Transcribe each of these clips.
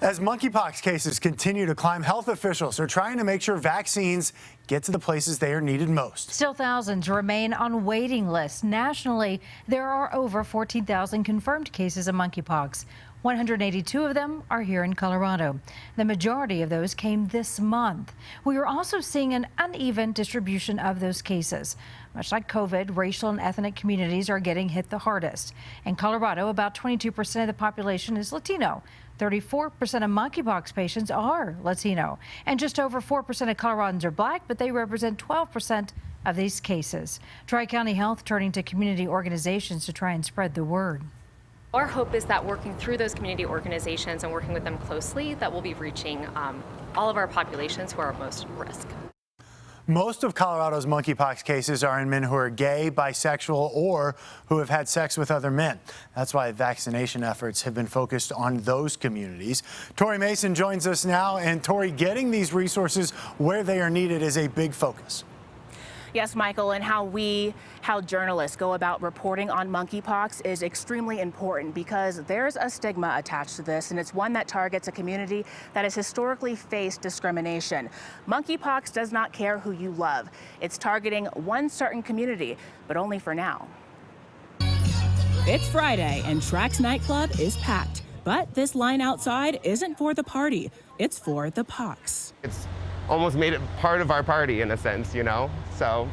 As monkeypox cases continue to climb, health officials are trying to make sure vaccines get to the places they are needed most. Still, thousands remain on waiting lists. Nationally, there are over 14,000 confirmed cases of monkeypox. 182 of them are here in Colorado. The majority of those came this month. We are also seeing an uneven distribution of those cases. Much like COVID, racial and ethnic communities are getting hit the hardest. In Colorado, about 22% of the population is Latino. 34% of monkeypox patients are Latino. And just over 4% of Coloradans are black, but they represent 12% of these cases. Tri-County Health turning to community organizations to try and spread the word. Our hope is that working through those community organizations and working with them closely, that we'll be reaching all of our populations who are most at risk. Most of Colorado's monkeypox cases are in men who are gay, bisexual, or who have had sex with other men. That's why vaccination efforts have been focused on those communities. Tori Mason joins us now, and Tori, getting these resources where they are needed is a big focus. Yes, Michael, and how journalists go about reporting on monkeypox is extremely important because there's a stigma attached to this, and it's one that targets a community that has historically faced discrimination. Monkeypox does not care who you love. It's targeting one certain community, but only for now. It's Friday, and Trax nightclub is packed. But this line outside isn't for the party. It's for the pox. It's almost made it part of our party in a sense, you know? So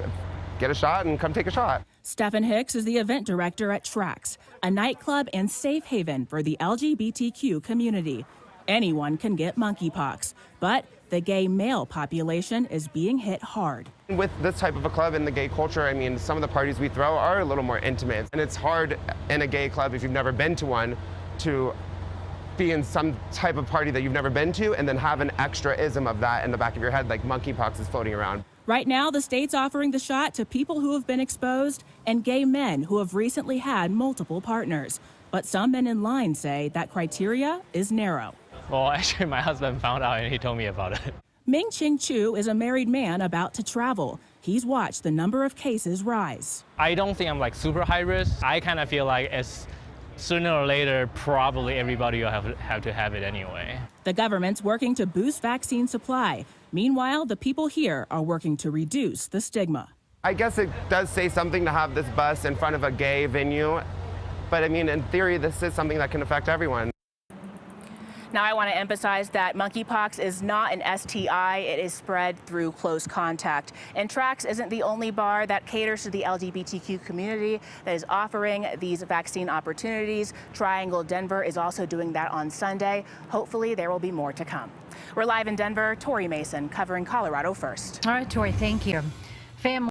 get a shot and come take a shot. Stephen Hicks is the event director at Trax, a nightclub and safe haven for the LGBTQ community. Anyone can get monkeypox, but the gay male population is being hit hard. With this type of a club in the gay culture, I mean, some of the parties we throw are a little more intimate. And it's hard in a gay club, if you've never been to one, to be in some type of party that you've never been to and then have an extra ism of that in the back of your head, like monkeypox is floating around. Right now, the state's offering the shot to people who have been exposed and gay men who have recently had multiple partners. But some men in line say that criteria is narrow. Well, actually, my husband found out and he told me about it. Ming Ching Chu is a married man about to travel. He's watched the number of cases rise. I don't think I'm like super high risk. I kind of feel like it's sooner or later, probably everybody will have to have it anyway. The government's working to boost vaccine supply. Meanwhile, the people here are working to reduce the stigma. I guess it does say something to have this bus in front of a gay venue, but I mean, in theory, this is something that can affect everyone. Now, I want to emphasize that monkeypox is not an STI. It is spread through close contact. And Trax isn't the only bar that caters to the LGBTQ community that is offering these vaccine opportunities. Triangle Denver is also doing that on Sunday. Hopefully, there will be more to come. We're live in Denver. Tori Mason covering Colorado First. All right, Tori, thank you. Family